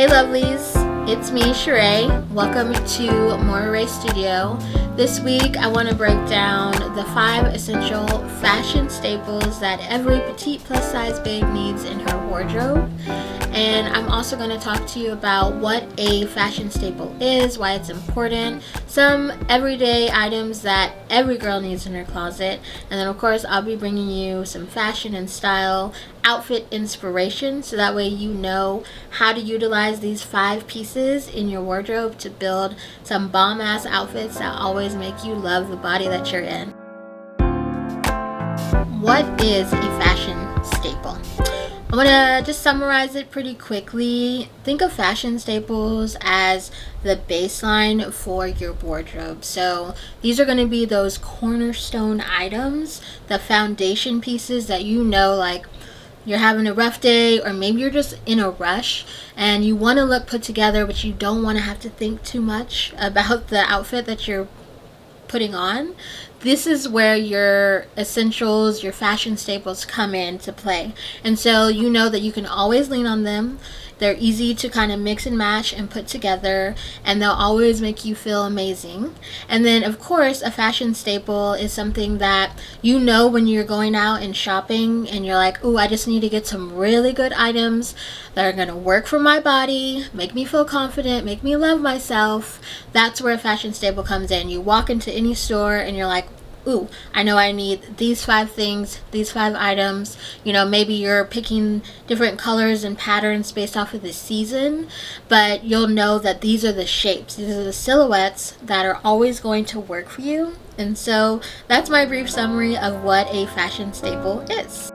Hey lovelies, it's me, MoraRae. Welcome to MoraRae Studio. This week I want to break down the 5 essential fashion staples that every petite plus size babe needs in her wardrobe. And I'm also going to talk to you about what a fashion staple is, why it's important, some everyday items that every girl needs in her closet, and then of course I'll be bringing you some fashion and style outfit inspiration so that way you know how to utilize these 5 pieces in your wardrobe to build some bomb ass outfits that always make you love the body that you're in. What is a fashion staple? I'm gonna just summarize it pretty quickly. Think of fashion staples as the baseline for your wardrobe. So these are gonna be those cornerstone items, the foundation pieces that you know, like you're having a rough day or maybe you're just in a rush and you want to look put together but you don't want to have to think too much about the outfit that you're putting on. This is where your essentials, your fashion staples come into play. And so you know that you can always lean on them. They're easy to kind of mix and match and put together, and they'll always make you feel amazing. And then of course a fashion staple is something that you know when you're going out and shopping and you're like, oh, I just need to get some really good items that are going to work for my body, make me feel confident, make me love myself. That's where a fashion staple comes in. You walk into any store and you're like, ooh, I know I need these 5 things, these 5 items. You know, maybe you're picking different colors and patterns based off of the season, but you'll know that these are the shapes, these are the silhouettes that are always going to work for you. And so that's my brief summary of what a fashion staple is.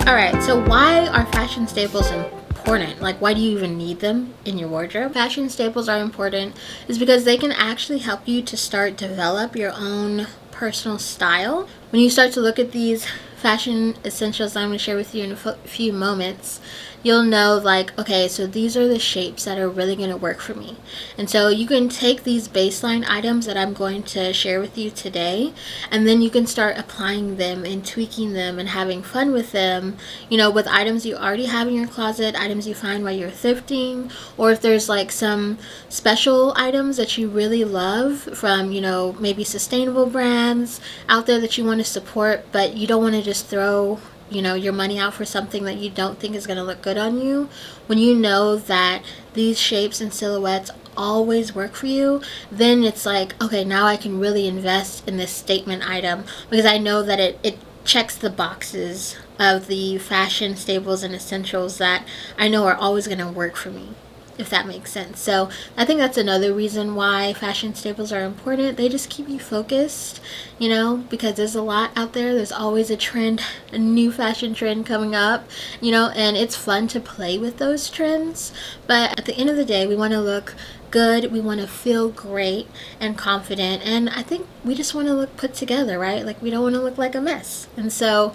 Alright, so why are fashion staples important? Like, why do you even need them in your wardrobe? Fashion staples are important is because they can actually help you to start develop your own personal style. When you start to look at these fashion essentials that I'm going to share with you in a few moments, you'll know like, okay, so these are the shapes that are really going to work for me. And so you can take these baseline items that I'm going to share with you today, and then you can start applying them and tweaking them and having fun with them, you know, with items you already have in your closet, items you find while you're thrifting, or if there's like some special items that you really love from, you know, maybe sustainable brands out there that you want to support, but you don't want to just throw, you know, your money out for something that you don't think is going to look good on you. When you know that these shapes and silhouettes always work for you, then it's like, okay, now I can really invest in this statement item because I know that it checks the boxes of the fashion staples and essentials that I know are always going to work for me, if that makes sense. So I think that's another reason why fashion staples are important. They just keep you focused, you know, because there's a lot out there. There's always a trend, a new fashion trend coming up, you know, and it's fun to play with those trends. But at the end of the day, we want to look good, we want to feel great and confident, and I think we just want to look put together, right? Like, we don't want to look like a mess. And so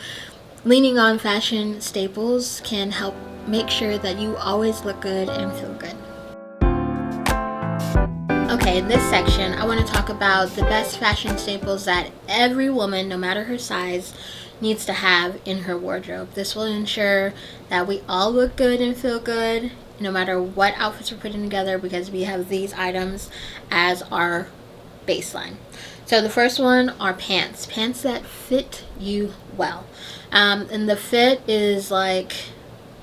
leaning on fashion staples can help make sure that you always look good and feel good. Okay, in this section, I want to talk about the best fashion staples that every woman, no matter her size, needs to have in her wardrobe. This will ensure that we all look good and feel good, no matter what outfits we're putting together, because we have these items as our baseline. So the first one are pants that fit you well. And the fit is like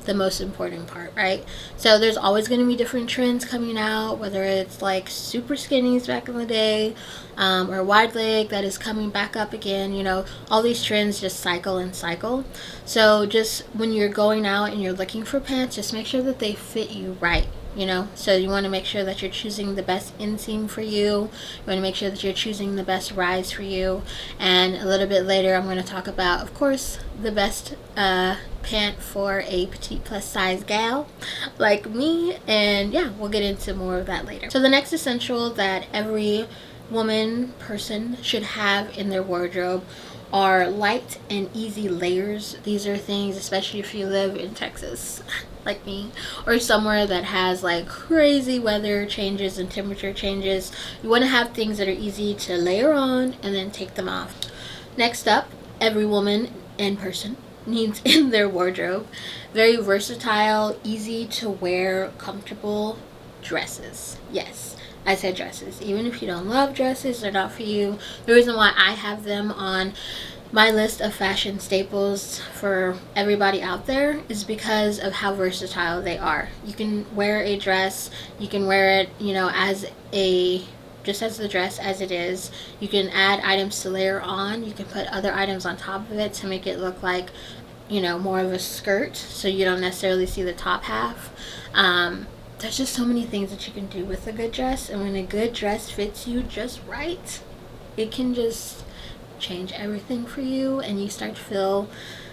the most important part, right? So there's always going to be different trends coming out, whether it's like super skinnies back in the day, or wide leg that is coming back up again. You know, all these trends just cycle and cycle. So just when you're going out and you're looking for pants, just make sure that they fit you right. You know, so you want to make sure that you're choosing the best inseam for you. You want to make sure that you're choosing the best rise for you. And a little bit later, I'm going to talk about, of course, the best pant for a petite plus size gal like me. And yeah, we'll get into more of that later. So the next essential that every person should have in their wardrobe are light and easy layers. These are things, especially if you live in Texas like me, or somewhere that has like crazy weather changes and temperature changes. You want to have things that are easy to layer on and then take them off. Next up, every woman and person needs in their wardrobe. Very versatile, easy to wear, comfortable dresses. Yes, I said dresses. Even if you don't love dresses, they're not for you. The reason why I have them on my list of fashion staples for everybody out there is because of how versatile they are. You can wear a dress, you can wear it, you know, as a just as the dress as it is. You can add items to layer on. You can put other items on top of it to make it look like, you know, more of a skirt, so you don't necessarily see the top half. There's just so many things that you can do with a good dress, and when a good dress fits you just right, it can just change everything for you, and you start to feel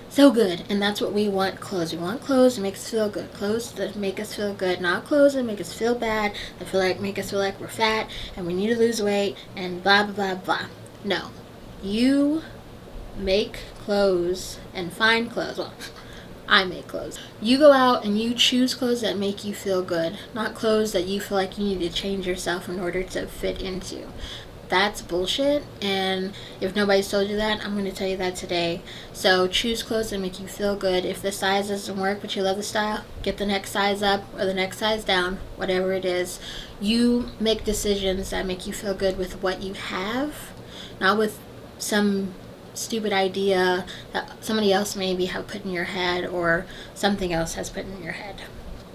so good. And that's what we want. Clothes, we want clothes that make us feel good, clothes that make us feel good, not clothes that make us feel bad, that make us feel like we're fat and we need to lose weight and blah blah blah blah. No, you make clothes and find clothes. Well, I make clothes. You go out and you choose clothes that make you feel good, not clothes that you feel like you need to change yourself in order to fit into. That's bullshit, and if nobody's told you that, I'm going to tell you that today. So choose clothes that make you feel good. If the size doesn't work but you love the style, get the next size up or the next size down, whatever it is. You make decisions that make you feel good with what you have, not with some stupid idea that somebody else maybe have put in your head or something else has put in your head.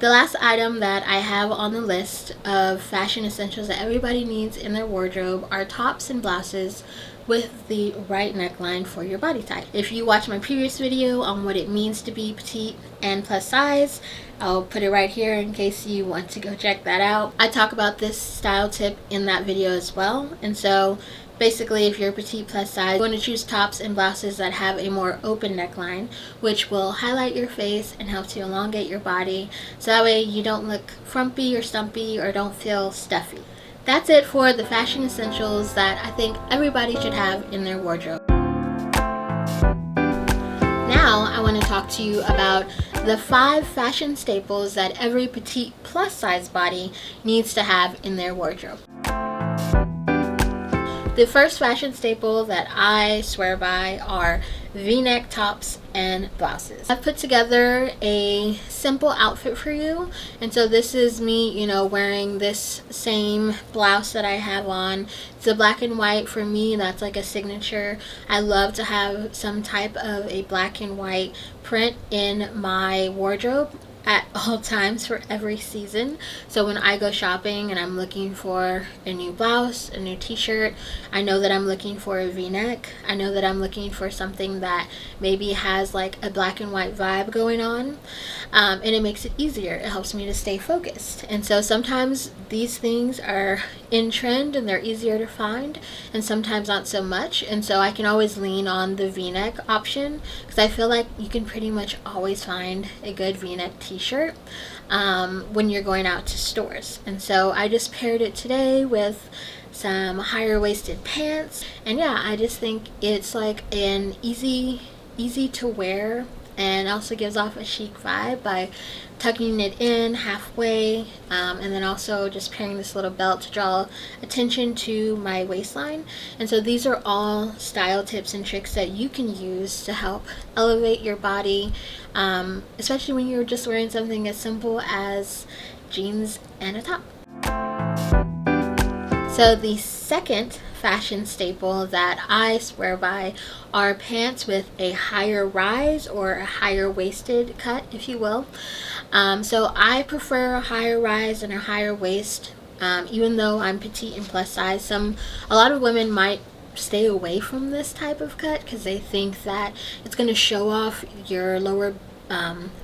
The last item that I have on the list of fashion essentials that everybody needs in their wardrobe are tops and blouses with the right neckline for your body type. If you watch my previous video on what it means to be petite and plus size, I'll put it right here in case you want to go check that out. I talk about this style tip in that video as well. And so basically, if you're petite plus size, you want to choose tops and blouses that have a more open neckline, which will highlight your face and help to elongate your body, so that way you don't look frumpy or stumpy or don't feel stuffy. That's it for the fashion essentials that I think everybody should have in their wardrobe. Now I want to talk to you about the 5 fashion staples that every petite plus size body needs to have in their wardrobe. The first fashion staple that I swear by are V-neck tops and blouses. I've put together a simple outfit for you, and so this is me, you know, wearing this same blouse that I have on. It's a black and white. For me, that's like a signature. I love to have some type of a black and white print in my wardrobe at all times for every season. So when I go shopping and I'm looking for a new blouse, a new t-shirt, I know that I'm looking for a v-neck. I know that I'm looking for something that maybe has like a black and white vibe going on, and it makes it easier. It helps me to stay focused. And so sometimes these things are in trend and they're easier to find, and sometimes not so much. And so I can always lean on the v-neck option because I feel like you can pretty much always find a good v-neck t-shirt when you're going out to stores. And so I just paired it today with some higher waisted pants, and yeah, I just think it's like an easy to wear, and also gives off a chic vibe by tucking it in halfway, and then also just pairing this little belt to draw attention to my waistline. And so these are all style tips and tricks that you can use to help elevate your body, especially when you're just wearing something as simple as jeans and a top. So the second fashion staple that I swear by are pants with a higher rise or a higher waisted cut, if you will. So I prefer a higher rise and a higher waist, even though I'm petite and plus size. A lot of women might stay away from this type of cut because they think that it's going to show off your lower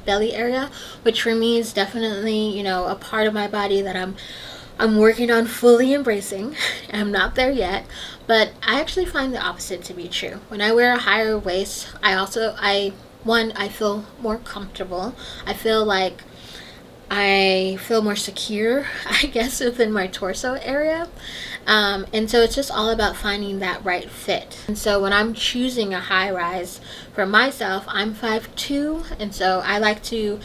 belly area, which for me is definitely, you know, a part of my body that I'm working on fully embracing. I'm not there yet, but I actually find the opposite to be true. When I wear a higher waist, I feel more comfortable. I feel more secure, I guess, within my torso area. And so it's just all about finding that right fit. And so when I'm choosing a high rise for myself, I'm 5'2", and so I like to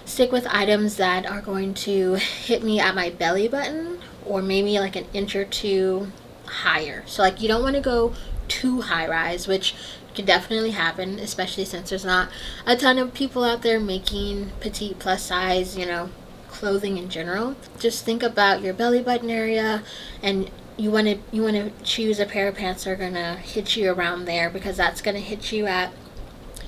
stick with items that are going to hit me at my belly button, or maybe like an inch or two higher. So like you don't want to go too high rise, which could definitely happen, especially since there's not a ton of people out there making petite plus size, you know, clothing in general. Just think about your belly button area, and you want to choose a pair of pants that are going to hit you around there, because that's going to hit you at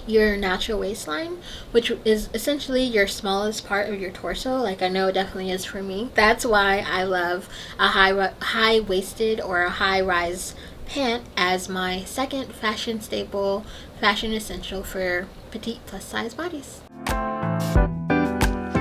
your natural waistline, which is essentially your smallest part of your torso. Like, I know it definitely is for me. That's why I love a high-waisted or a high-rise pant as my second fashion staple, fashion essential for petite plus size bodies.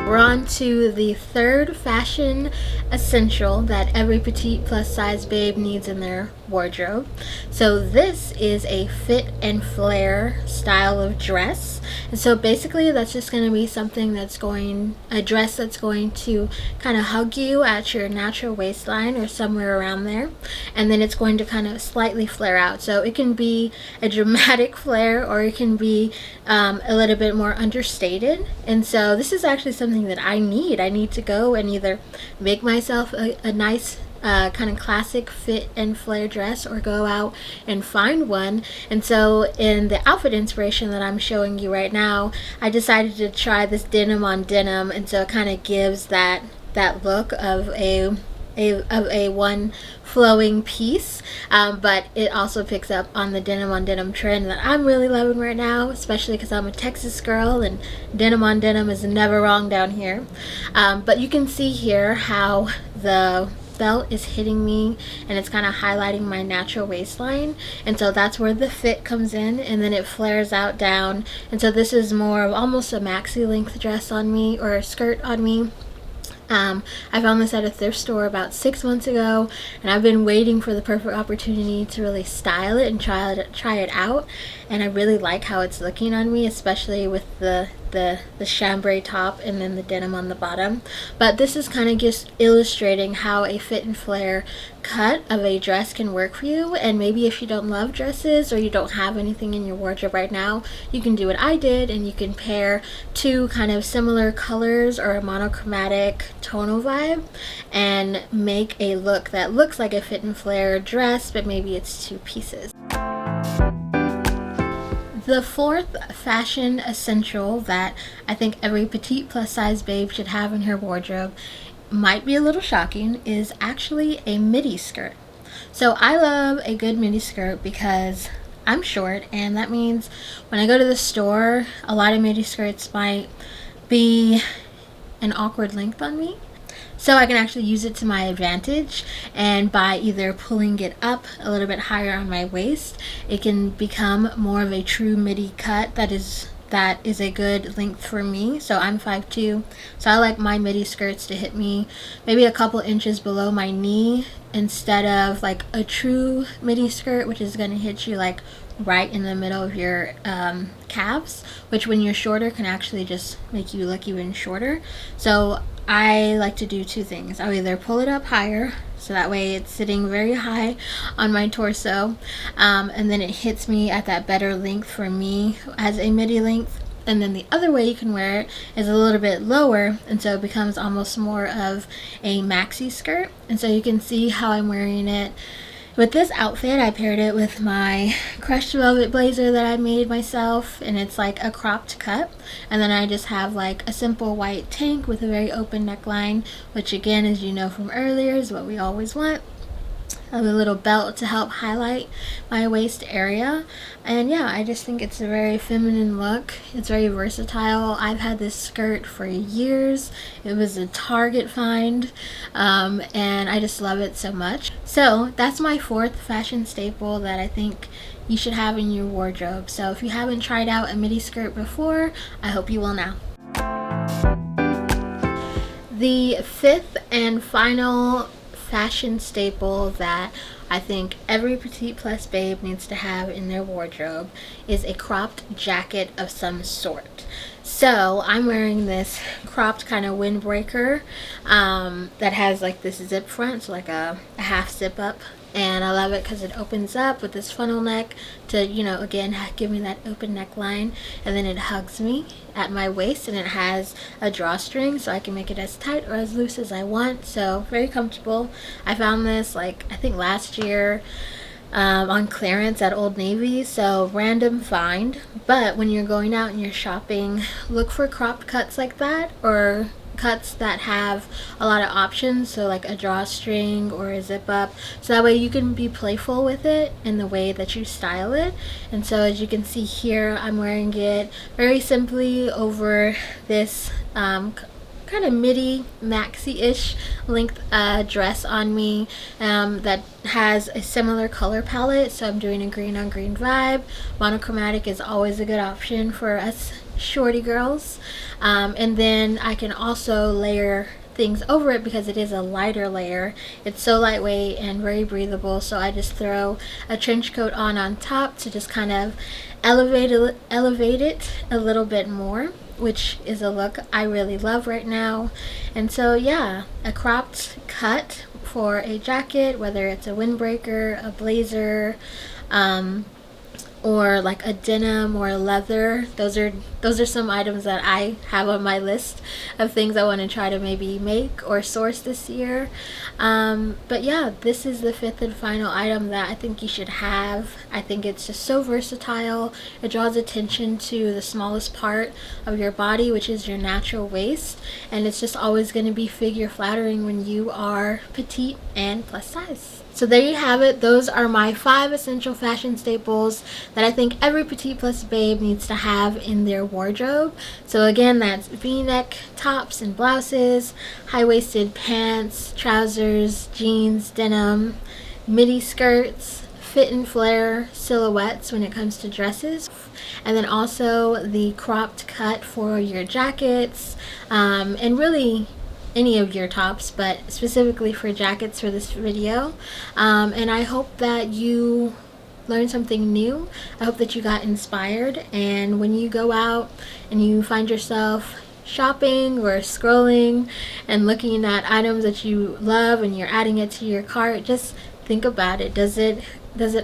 We're on to the third fashion essential that every petite plus size babe needs in their wardrobe. So this is a fit and flare style of dress. And so basically that's just going to be something a dress that's going to kind of hug you at your natural waistline or somewhere around there. And then it's going to kind of slightly flare out. So it can be a dramatic flare, or it can be a little bit more understated. And so this is actually something that I need to go and either make myself a nice kind of classic fit and flare dress, or go out and find one. And so in the outfit inspiration that I'm showing you right now, I decided to try this denim on denim, and so it kind of gives that look of a one flowing piece, but it also picks up on the denim on denim trend that I'm really loving right now, especially because I'm a Texas girl and denim on denim is never wrong down here. But you can see here how the belt is hitting me, and it's kind of highlighting my natural waistline, and so that's where the fit comes in, and then it flares out down. And so this is more of almost a maxi length dress on me, or a skirt on me. I found this at a thrift store about 6 months ago, and I've been waiting for the perfect opportunity to really style it and try it out. And I really like how it's looking on me, especially with the chambray top and then the denim on the bottom. But this is kind of just illustrating how a fit and flare cut of a dress can work for you. And maybe if you don't love dresses, or you don't have anything in your wardrobe right now, you can do what I did, and you can pair two kind of similar colors or a monochromatic tonal vibe and make a look that looks like a fit and flare dress, but maybe it's two pieces. The fourth fashion essential that I think every petite plus size babe should have in her wardrobe, might be a little shocking, is actually a midi skirt. So I love a good midi skirt because I'm short, and that means when I go to the store, a lot of midi skirts might be an awkward length on me. So I can actually use it to my advantage, and by either pulling it up a little bit higher on my waist, it can become more of a true midi cut that is a good length for me. So I'm 5'2", so I like my midi skirts to hit me maybe a couple inches below my knee, instead of like a true midi skirt, which is going to hit you like right in the middle of your calves, which when you're shorter can actually just make you look even shorter. So I like to do two things. I'll either pull it up higher, so that way it's sitting very high on my torso, and then it hits me at that better length for me as a midi length. And then the other way you can wear it is a little bit lower, and so it becomes almost more of a maxi skirt. And so you can see how I'm wearing it. With this outfit, I paired it with my crushed velvet blazer that I made myself, and it's like a cropped cut. And then I just have like a simple white tank with a very open neckline, which again, as you know from earlier, is what we always want. I have a little belt to help highlight my waist area. And yeah, I just think it's a very feminine look. It's very versatile. I've had this skirt for years. It was a Target find, and I just love it so much. So that's my fourth fashion staple that I think you should have in your wardrobe. So if you haven't tried out a midi skirt before, I hope you will now. The fifth and final fashion staple that I think every petite plus babe needs to have in their wardrobe is a cropped jacket of some sort. So I'm wearing this cropped kind of windbreaker that has like this zip front, so like a half zip up. And I love it because it opens up with this funnel neck to, you know, again, give me that open neckline. And then it hugs me at my waist, and it has a drawstring so I can make it as tight or as loose as I want. So very comfortable. I found this like, I think last year on clearance at Old Navy, so random find. But when you're going out and you're shopping, look for cropped cuts like that, or cuts that have a lot of options, so like a drawstring or a zip up, so that way you can be playful with it in the way that you style it. And so as you can see here, I'm wearing it very simply over this kind of midi maxi-ish length dress on me that has a similar color palette. So I'm doing a green on green vibe. Monochromatic is always a good option for us shorty girls, and then I can also layer things over it because it is a lighter layer. It's so lightweight and very breathable, so I just throw a trench coat on top to just kind of elevate it a little bit more, which is a look I really love right now. And so yeah, a cropped cut for a jacket, whether it's a windbreaker, a blazer, or like a denim or a leather. Those are some items that I have on my list of things I want to try to maybe make or source this year. But yeah, this is the fifth and final item that I think you should have. I think it's just so versatile. It draws attention to the smallest part of your body, which is your natural waist, and it's just always going to be figure flattering when you are petite and plus size. So there you have it. Those are my 5 essential fashion staples that I think every petite plus babe needs to have in their wardrobe. So again, that's v-neck tops and blouses, high-waisted pants, trousers, jeans, denim, midi skirts, fit and flare silhouettes when it comes to dresses, and then also the cropped cut for your jackets, and really any of your tops, but specifically for jackets for this video. And I hope that you learned something new. I hope that you got inspired, and when you go out and you find yourself shopping or scrolling and looking at items that you love and you're adding it to your cart, just think about it. Does it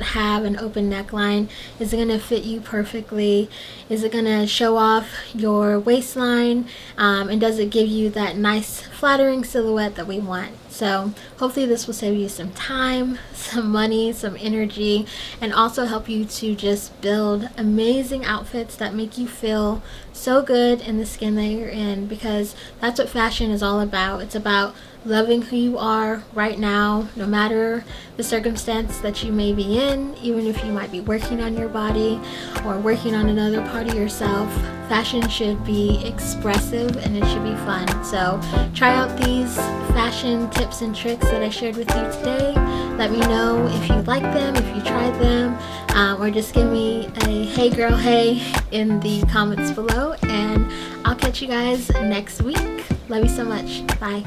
have an open neckline? Is it going to fit you perfectly? Is it going to show off your waistline? And does it give you that nice flattering silhouette that we want? So hopefully this will save you some time, some money, some energy, and also help you to just build amazing outfits that make you feel so good in the skin that you're in, because that's what fashion is all about. It's about loving who you are right now, no matter the circumstance that you may be in, even if you might be working on your body or working on another part of yourself. Fashion should be expressive and it should be fun. So try out these fashion tips and tricks that I shared with you today. Let me know if you like them, if you tried them, or just give me a hey girl hey in the comments below, and I'll catch you guys next week. Love you so much. Bye.